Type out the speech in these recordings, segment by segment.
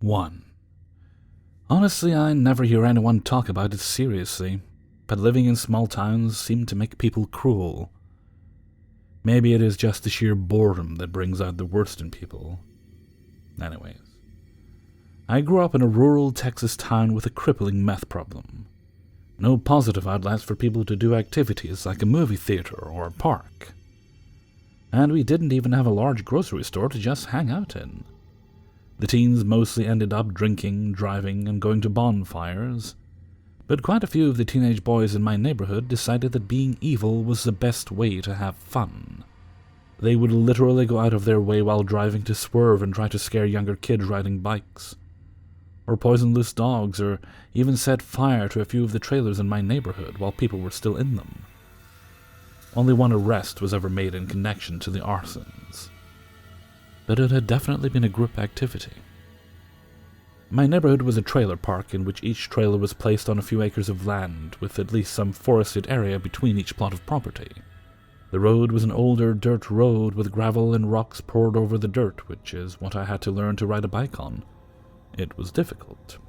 1. Honestly, I never hear anyone talk about it seriously, but living in small towns seemed to make people cruel. Maybe it is just the sheer boredom that brings out the worst in people. Anyways, I grew up in a rural Texas town with a crippling meth problem. No positive outlets for people to do activities like a movie theater or a park. And we didn't even have a large grocery store to just hang out in. The teens mostly ended up drinking, driving, and going to bonfires, but quite a few of the teenage boys in my neighborhood decided that being evil was the best way to have fun. They would literally go out of their way while driving to swerve and try to scare younger kids riding bikes, or poison loose dogs, or even set fire to a few of the trailers in my neighborhood while people were still in them. Only one arrest was ever made in connection to the arsons, but it had definitely been a group activity. My neighborhood was a trailer park in which each trailer was placed on a few acres of land, with at least some forested area between each plot of property. The road was an older dirt road with gravel and rocks poured over the dirt, which is what I had to learn to ride a bike on. It was difficult.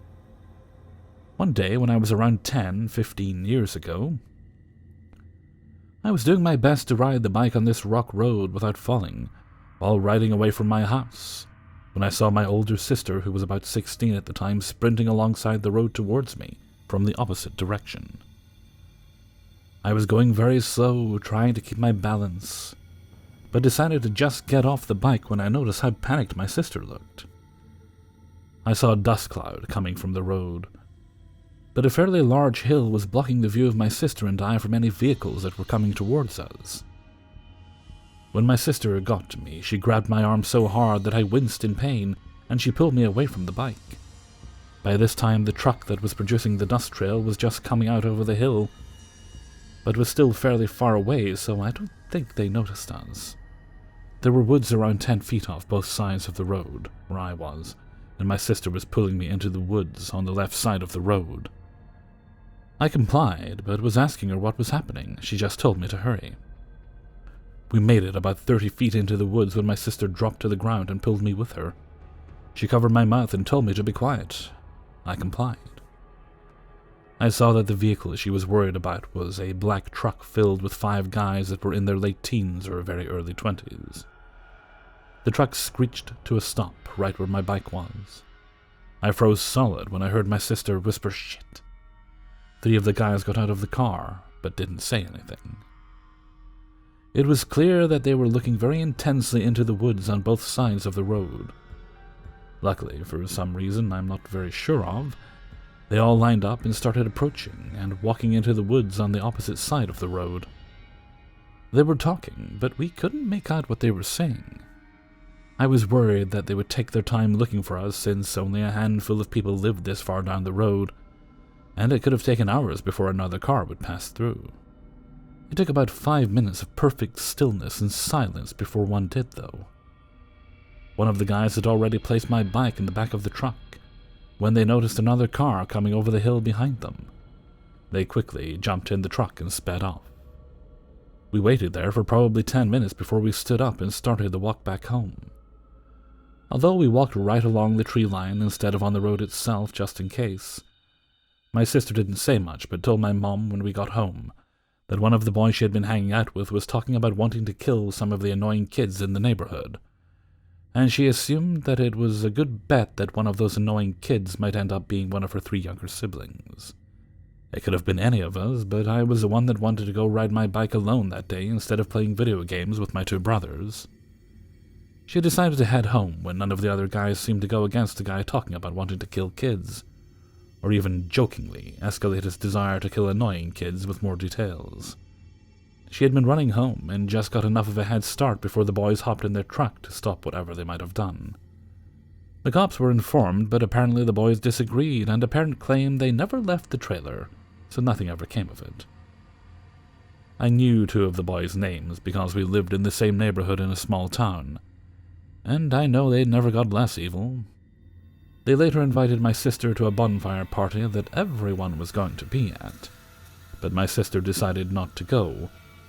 One day, when I was around 15 years ago, I was doing my best to ride the bike on this rock road without falling, while riding away from my house, when I saw my older sister, who was about 16 at the time, sprinting alongside the road towards me from the opposite direction. I was going very slow, trying to keep my balance, but decided to just get off the bike when I noticed how panicked my sister looked. I saw a dust cloud coming from the road, but a fairly large hill was blocking the view of my sister and I from any vehicles that were coming towards us. When my sister got to me, she grabbed my arm so hard that I winced in pain, and she pulled me away from the bike. By this time, the truck that was producing the dust trail was just coming out over the hill, but was still fairly far away, so I don't think they noticed us. There were woods around 10 feet off both sides of the road, where I was, and my sister was pulling me into the woods on the left side of the road. I complied, but was asking her what was happening. She just told me to hurry. We made it about 30 feet into the woods when my sister dropped to the ground and pulled me with her. She covered my mouth and told me to be quiet. I complied. I saw that the vehicle she was worried about was a black truck filled with 5 guys that were in their late teens or very early 20s. The truck screeched to a stop right where my bike was. I froze solid when I heard my sister whisper, "Shit." 3 of the guys got out of the car, but didn't say anything. It was clear that they were looking very intensely into the woods on both sides of the road. Luckily, for some reason I'm not very sure of, they all lined up and started approaching and walking into the woods on the opposite side of the road. They were talking, but we couldn't make out what they were saying. I was worried that they would take their time looking for us, since only a handful of people lived this far down the road, and it could have taken hours before another car would pass through. It took about 5 minutes of perfect stillness and silence before one did, though. One of the guys had already placed my bike in the back of the truck when they noticed another car coming over the hill behind them. They quickly jumped in the truck and sped off. We waited there for probably 10 minutes before we stood up and started the walk back home. Although we walked right along the tree line instead of on the road itself just in case, my sister didn't say much but told my mom when we got home that one of the boys she had been hanging out with was talking about wanting to kill some of the annoying kids in the neighborhood, and she assumed that it was a good bet that one of those annoying kids might end up being one of her 3 younger siblings. It could have been any of us, but I was the one that wanted to go ride my bike alone that day instead of playing video games with my 2 brothers. She decided to head home when none of the other guys seemed to go against the guy talking about wanting to kill kids, or even jokingly escalate his desire to kill annoying kids with more details. She had been running home and just got enough of a head start before the boys hopped in their truck to stop whatever they might have done. The cops were informed, but apparently the boys disagreed, and a parent claimed they never left the trailer, so nothing ever came of it. I knew 2 of the boys' names because we lived in the same neighborhood in a small town, and I know they never got less evil. They later invited my sister to a bonfire party that everyone was going to be at, but my sister decided not to go,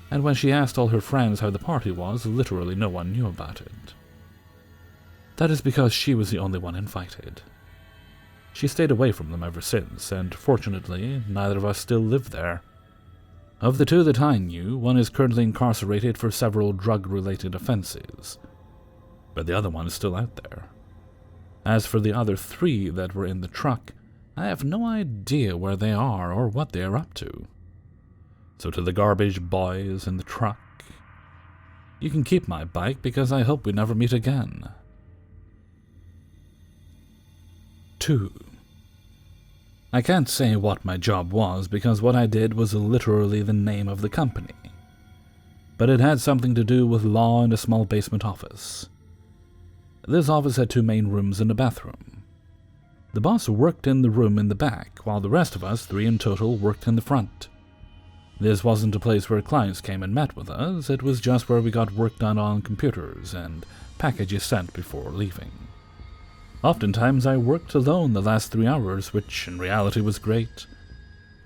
and when she asked all her friends how the party was, literally no one knew about it. That is because she was the only one invited. She stayed away from them ever since, and fortunately, neither of us still live there. Of the two that I knew, one is currently incarcerated for several drug-related offenses, but the other one is still out there. As for the other 3 that were in the truck, I have no idea where they are or what they are up to. So to the garbage boys in the truck, you can keep my bike because I hope we never meet again. 2. I can't say what my job was because what I did was literally the name of the company, but it had something to do with law in a small basement office. This office had 2 main rooms and a bathroom. The boss worked in the room in the back, while the rest of us, 3 in total, worked in the front. This wasn't a place where clients came and met with us, it was just where we got work done on computers and packages sent before leaving. Oftentimes I worked alone the last 3 hours, which in reality was great.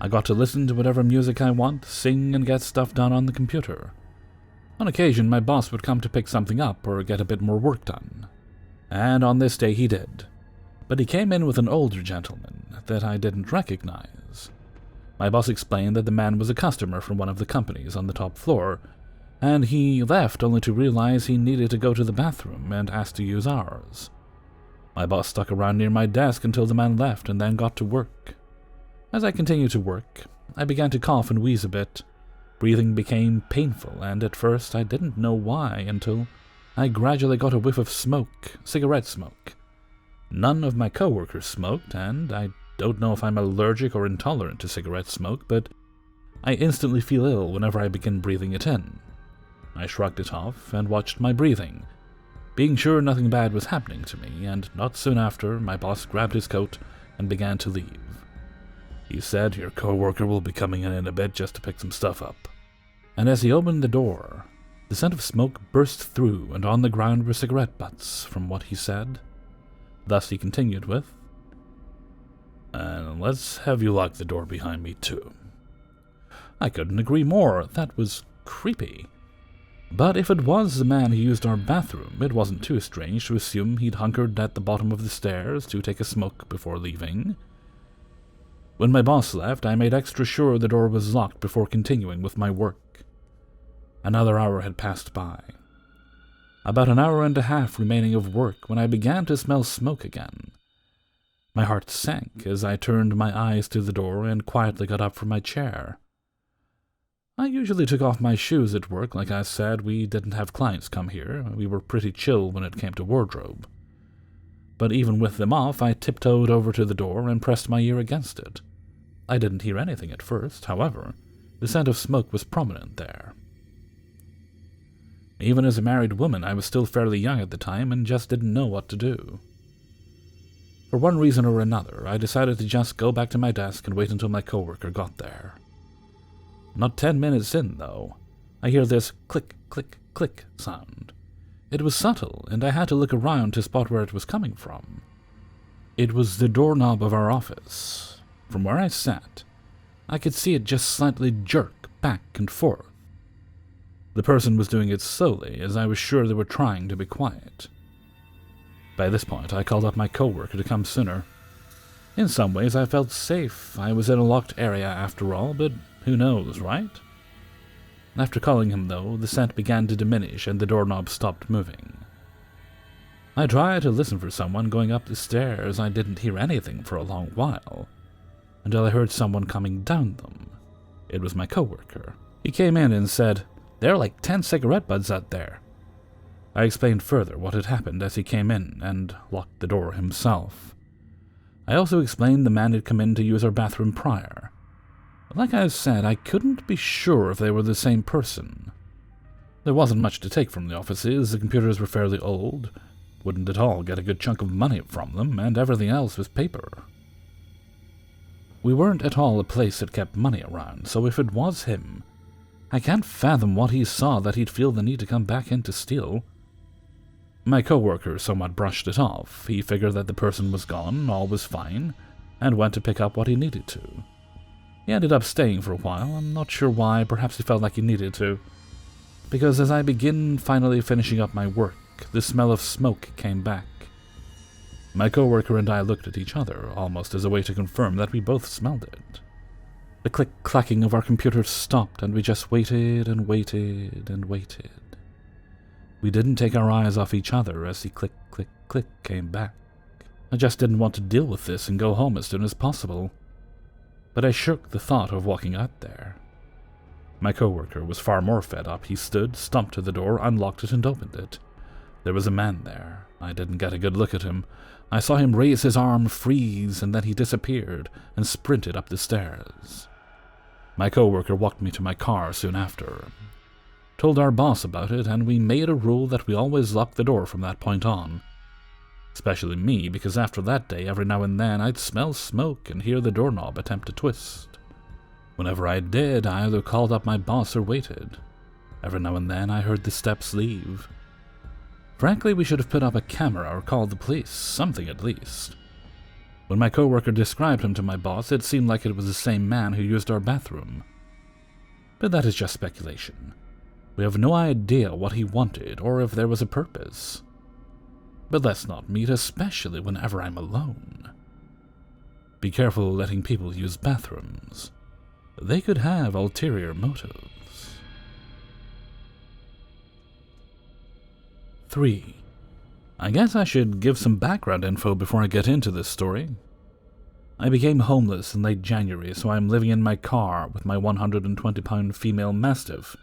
I got to listen to whatever music I want, sing, and get stuff done on the computer. On occasion, my boss would come to pick something up or get a bit more work done. And on this day he did. But he came in with an older gentleman that I didn't recognize. My boss explained that the man was a customer from one of the companies on the top floor, and he left only to realize he needed to go to the bathroom and asked to use ours. My boss stuck around near my desk until the man left and then got to work. As I continued to work, I began to cough and wheeze a bit. Breathing became painful, and at first I didn't know why until I gradually got a whiff of smoke, cigarette smoke. None of my coworkers smoked, and I don't know if I'm allergic or intolerant to cigarette smoke, but I instantly feel ill whenever I begin breathing it in. I shrugged it off and watched my breathing, being sure nothing bad was happening to me, and not soon after, my boss grabbed his coat and began to leave. He said, "Your coworker will be coming in a bit just to pick some stuff up." And as he opened the door, the scent of smoke burst through, and on the ground were cigarette butts, from what he said. Thus he continued with, "And let's have you lock the door behind me, too." I couldn't agree more. That was creepy. But if it was the man who used our bathroom, it wasn't too strange to assume he'd hunkered at the bottom of the stairs to take a smoke before leaving. When my boss left, I made extra sure the door was locked before continuing with my work. Another hour had passed by. About an hour and a half remaining of work when I began to smell smoke again. My heart sank as I turned my eyes to the door and quietly got up from my chair. I usually took off my shoes at work. Like I said, we didn't have clients come here. We were pretty chill when it came to wardrobe. But even with them off, I tiptoed over to the door and pressed my ear against it. I didn't hear anything at first, however. The scent of smoke was prominent there. Even as a married woman, I was still fairly young at the time and just didn't know what to do. For one reason or another, I decided to just go back to my desk and wait until my coworker got there. Not 10 minutes in, though, I hear this click, click, click sound. It was subtle, and I had to look around to spot where it was coming from. It was the doorknob of our office. From where I sat, I could see it just slightly jerk back and forth. The person was doing it slowly, as I was sure they were trying to be quiet. By this point, I called up my coworker to come sooner. In some ways, I felt safe. I was in a locked area after all, but who knows, right? After calling him, though, the scent began to diminish and the doorknob stopped moving. I tried to listen for someone going up the stairs. I didn't hear anything for a long while, until I heard someone coming down them. It was my coworker. He came in and said, "There are like 10 cigarette butts out there." I explained further what had happened as he came in and locked the door himself. I also explained the man had come in to use our bathroom prior. Like I said, I couldn't be sure if they were the same person. There wasn't much to take from the offices. The computers were fairly old, wouldn't at all get a good chunk of money from them, and everything else was paper. We weren't at all a place that kept money around, so if it was him, I can't fathom what he saw that he'd feel the need to come back in to steal. My coworker somewhat brushed it off. He figured that the person was gone, all was fine, and went to pick up what he needed to. He ended up staying for a while. I'm not sure why. Perhaps he felt like he needed to. Because as I begin finally finishing up my work, the smell of smoke came back. My coworker and I looked at each other, almost as a way to confirm that we both smelled it. The click-clacking of our computers stopped, and we just waited and waited and waited. We didn't take our eyes off each other as the click-click-click came back. I just didn't want to deal with this and go home as soon as possible. But I shook the thought of walking out there. My coworker was far more fed up. He stood, stumped to the door, unlocked it, and opened it. There was a man there. I didn't get a good look at him. I saw him raise his arm, freeze, and then he disappeared and sprinted up the stairs. My coworker walked me to my car soon after. Told our boss about it, and we made a rule that we always locked the door from that point on. Especially me, because after that day, every now and then I'd smell smoke and hear the doorknob attempt to twist. Whenever I did, I either called up my boss or waited. Every now and then I heard the steps leave. Frankly, we should have put up a camera or called the police, something at least. When my coworker described him to my boss, it seemed like it was the same man who used our bathroom. But that is just speculation. We have no idea what he wanted or if there was a purpose. But let's not meet, especially whenever I'm alone. Be careful letting people use bathrooms. They could have ulterior motives. 3. I guess I should give some background info before I get into this story. I became homeless in late January, so I'm living in my car with my 120-pound female mastiff,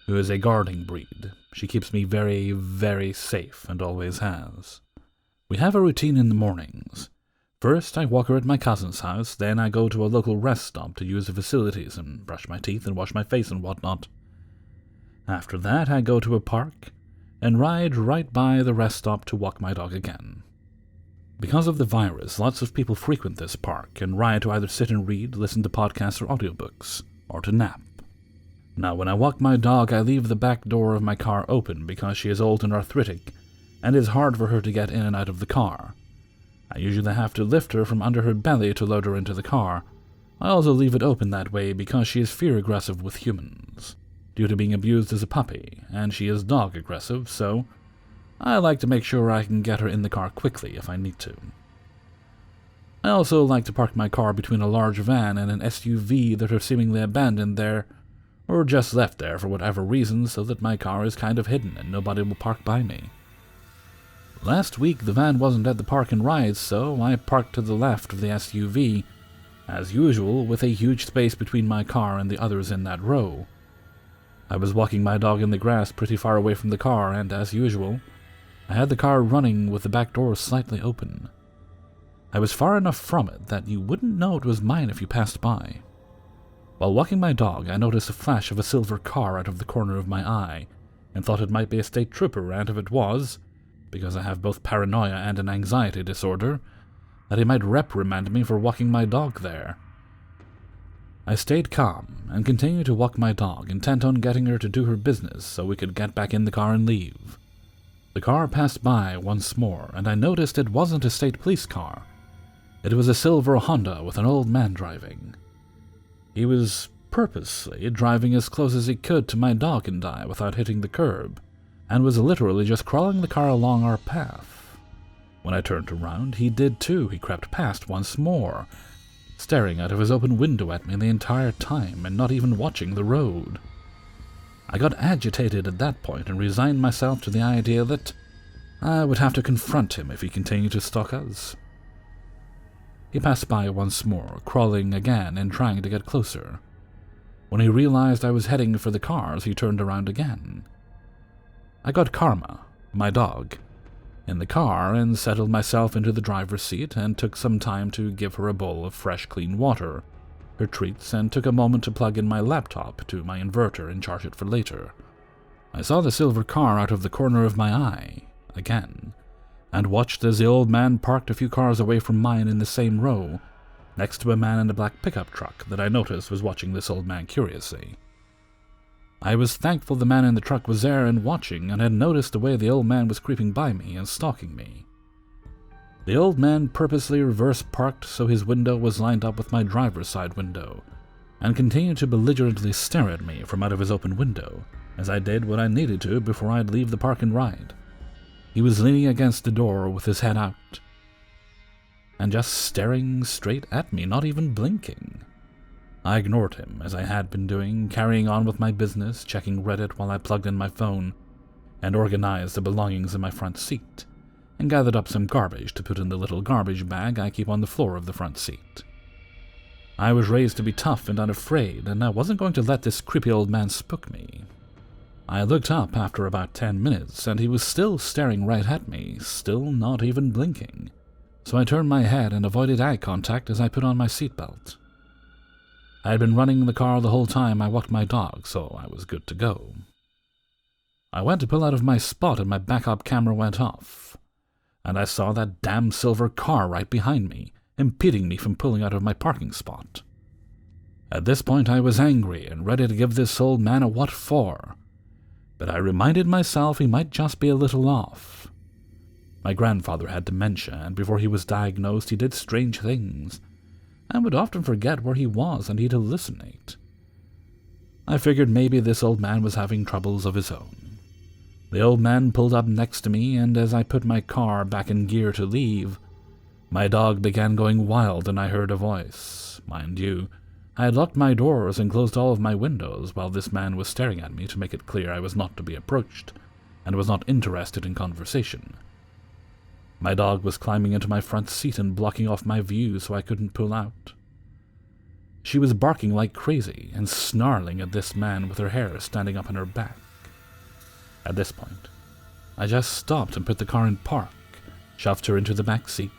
who is a guarding breed. She keeps me very, very safe and always has. We have a routine in the mornings. First, I walk her at my cousin's house, then I go to a local rest stop to use the facilities and brush my teeth and wash my face and whatnot. After that, I go to a park and ride right by the rest stop to walk my dog again. Because of the virus, lots of people frequent this park and ride to either sit and read, listen to podcasts or audiobooks, or to nap. Now, when I walk my dog, I leave the back door of my car open because she is old and arthritic, and it is hard for her to get in and out of the car. I usually have to lift her from under her belly to load her into the car. I also leave it open that way because she is fear-aggressive with humans, due to being abused as a puppy, and she is dog-aggressive, so I like to make sure I can get her in the car quickly if I need to. I also like to park my car between a large van and an SUV that are seemingly abandoned there, or just left there for whatever reason, so that my car is kind of hidden and nobody will park by me. Last week the van wasn't at the park and ride, so I parked to the left of the SUV, as usual, with a huge space between my car and the others in that row. I was walking my dog in the grass pretty far away from the car, and as usual, I had the car running with the back door slightly open. I was far enough from it that you wouldn't know it was mine if you passed by. While walking my dog, I noticed a flash of a silver car out of the corner of my eye, and thought it might be a state trooper, and if it was, because I have both paranoia and an anxiety disorder, that he might reprimand me for walking my dog there. I stayed calm and continued to walk my dog, intent on getting her to do her business so we could get back in the car and leave. The car passed by once more, and I noticed it wasn't a state police car. It was a silver Honda with an old man driving. He was purposely driving as close as he could to my dog and I without hitting the curb, and was literally just crawling the car along our path. When I turned around, he did too. He crept past once more, staring out of his open window at me the entire time and not even watching the road. I got agitated at that point and resigned myself to the idea that I would have to confront him if he continued to stalk us. He passed by once more, crawling again and trying to get closer. When he realized I was heading for the cars, he turned around again. I got Karma, my dog, in the car and settled myself into the driver's seat and took some time to give her a bowl of fresh, clean water, her treats, and took a moment to plug in my laptop to my inverter and charge it for later. I saw the silver car out of the corner of my eye, again, and watched as the old man parked a few cars away from mine in the same row, next to a man in a black pickup truck that I noticed was watching this old man curiously. I was thankful the man in the truck was there and watching, and had noticed the way the old man was creeping by me and stalking me. The old man purposely reverse-parked so his window was lined up with my driver's side window, and continued to belligerently stare at me from out of his open window, as I did what I needed to before I'd leave the park and ride. He was leaning against the door with his head out, and just staring straight at me, not even blinking. I ignored him, as I had been doing, carrying on with my business, checking Reddit while I plugged in my phone, and organized the belongings in my front seat, and gathered up some garbage to put in the little garbage bag I keep on the floor of the front seat. I was raised to be tough and unafraid, and I wasn't going to let this creepy old man spook me. I looked up after about 10 minutes, and he was still staring right at me, still not even blinking. So I turned my head and avoided eye contact as I put on my seatbelt. I had been running the car the whole time I walked my dog, so I was good to go. I went to pull out of my spot and my backup camera went off, and I saw that damn silver car right behind me, impeding me from pulling out of my parking spot. At this point I was angry and ready to give this old man a what for, but I reminded myself he might just be a little off. My grandfather had dementia, and before he was diagnosed he did strange things, and would often forget where he was and he'd hallucinate. I figured maybe this old man was having troubles of his own. The old man pulled up next to me, and as I put my car back in gear to leave, my dog began going wild and I heard a voice. Mind you, I had locked my doors and closed all of my windows while this man was staring at me to make it clear I was not to be approached and was not interested in conversation. My dog was climbing into my front seat and blocking off my view so I couldn't pull out. She was barking like crazy and snarling at this man with her hair standing up on her back. At this point, I just stopped and put the car in park, shoved her into the back seat,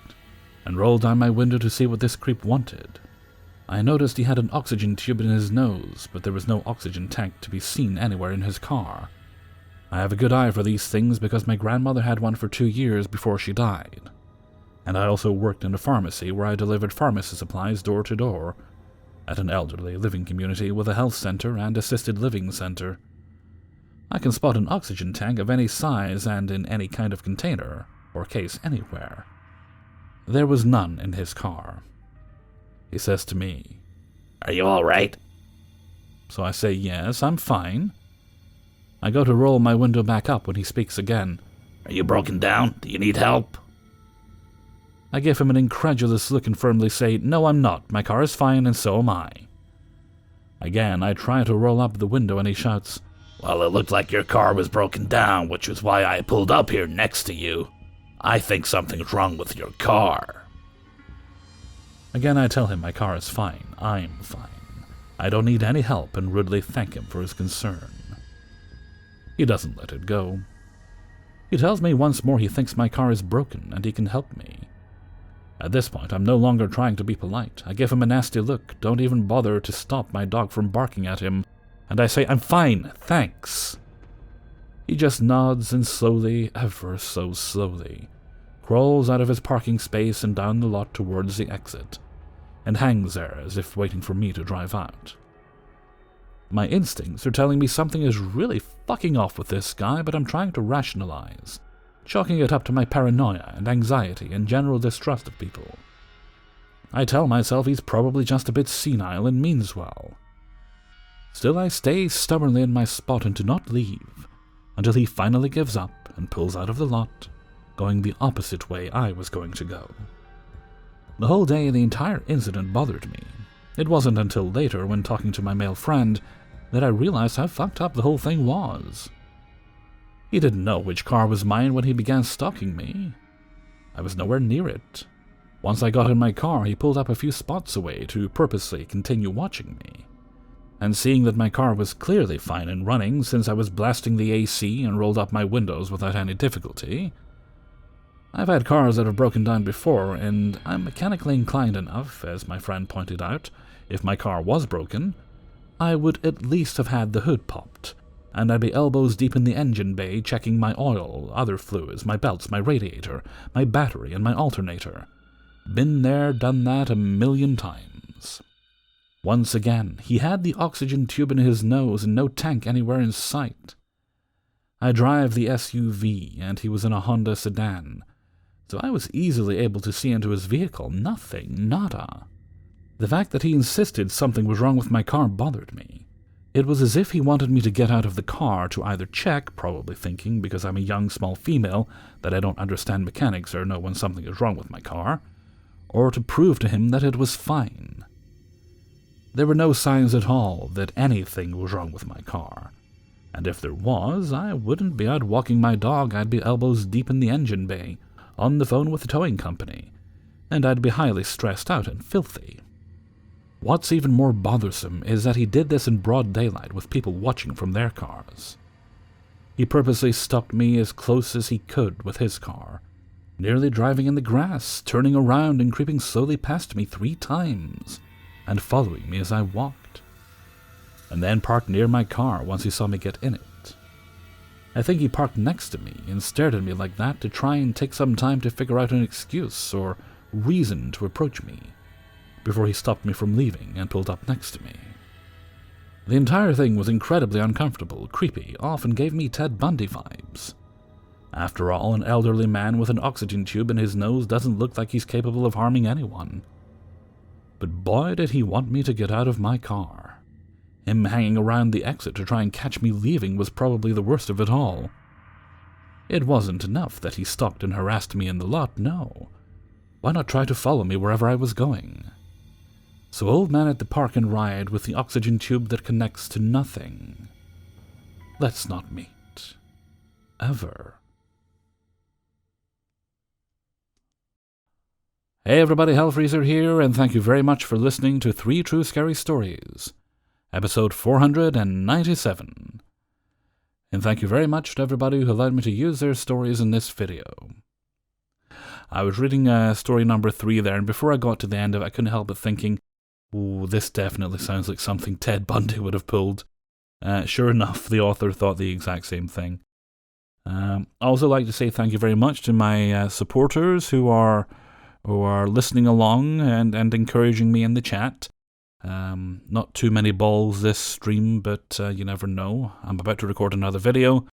and rolled down my window to see what this creep wanted. I noticed he had an oxygen tube in his nose, but there was no oxygen tank to be seen anywhere in his car. I have a good eye for these things because my grandmother had one for 2 years before she died, and I also worked in a pharmacy where I delivered pharmacy supplies door to door at an elderly living community with a health center and assisted living center. I can spot an oxygen tank of any size and in any kind of container or case anywhere. There was none in his car. He says to me, "Are you all right?" So I say, "Yes, I'm fine." I go to roll my window back up when he speaks again. "Are you broken down? Do you need help?" I give him an incredulous look and firmly say, "No, I'm not. My car is fine and so am I." Again, I try to roll up the window and he shouts, "Well, it looked like your car was broken down, which is why I pulled up here next to you. I think something's wrong with your car." Again, I tell him my car is fine. I'm fine. I don't need any help and rudely thank him for his concern. He doesn't let it go. He tells me once more he thinks my car is broken and he can help me. At this point, I'm no longer trying to be polite. I give him a nasty look, don't even bother to stop my dog from barking at him, and I say, "I'm fine, thanks." He just nods and slowly, ever so slowly, crawls out of his parking space and down the lot towards the exit, and hangs there as if waiting for me to drive out. My instincts are telling me something is really fucking off with this guy, but I'm trying to rationalize, chalking it up to my paranoia and anxiety and general distrust of people. I tell myself he's probably just a bit senile and means well. Still, I stay stubbornly in my spot and do not leave until he finally gives up and pulls out of the lot, going the opposite way I was going to go. The whole day, the entire incident bothered me. It wasn't until later, when talking to my male friend, that I realized how fucked up the whole thing was. He didn't know which car was mine when he began stalking me. I was nowhere near it. Once I got in my car, he pulled up a few spots away to purposely continue watching me. And seeing that my car was clearly fine and running, since I was blasting the AC and rolled up my windows without any difficulty. I've had cars that have broken down before, and I'm mechanically inclined enough, as my friend pointed out. If my car was broken, I would at least have had the hood popped, and I'd be elbows deep in the engine bay checking my oil, other fluids, my belts, my radiator, my battery, and my alternator. Been there, done that 1,000,000 times. Once again, he had the oxygen tube in his nose and no tank anywhere in sight. I drive the SUV, and he was in a Honda sedan, so I was easily able to see into his vehicle. Nothing, nada. The fact that he insisted something was wrong with my car bothered me. It was as if he wanted me to get out of the car to either check, probably thinking because I'm a young, small female that I don't understand mechanics or know when something is wrong with my car, or to prove to him that it was fine. There were no signs at all that anything was wrong with my car, and if there was, I wouldn't be out walking my dog. I'd be elbows deep in the engine bay, on the phone with the towing company, and I'd be highly stressed out and filthy. What's even more bothersome is that he did this in broad daylight with people watching from their cars. He purposely stopped me as close as he could with his car, nearly driving in the grass, turning around and creeping slowly past me 3 times, and following me as I walked, and then parked near my car once he saw me get in it. I think he parked next to me and stared at me like that to try and take some time to figure out an excuse or reason to approach me, before he stopped me from leaving and pulled up next to me. The entire thing was incredibly uncomfortable, creepy, often gave me Ted Bundy vibes. After all, an elderly man with an oxygen tube in his nose doesn't look like he's capable of harming anyone. But boy did he want me to get out of my car. Him hanging around the exit to try and catch me leaving was probably the worst of it all. It wasn't enough that he stalked and harassed me in the lot, no. Why not try to follow me wherever I was going? So old man at the park and ride with the oxygen tube that connects to nothing. Let's not meet. Ever. Hey everybody, Hellfreezer here, and thank you very much for listening to 3 True Scary Stories, episode 497. And thank you very much to everybody who allowed me to use their stories in this video. I was reading story number 3 there, and before I got to the end of it, I couldn't help but thinking, ooh, this definitely sounds like something Ted Bundy would have pulled. Sure enough, the author thought the exact same thing. I also like to say thank you very much to my supporters who are listening along and encouraging me in the chat. Not too many balls this stream, but you never know. I'm about to record another video,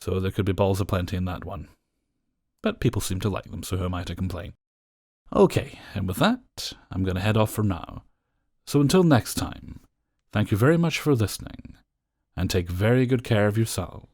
so there could be balls aplenty in that one. But people seem to like them, so who am I to complain? Okay, and with that, I'm going to head off for now. So until next time, thank you very much for listening, and take very good care of yourselves.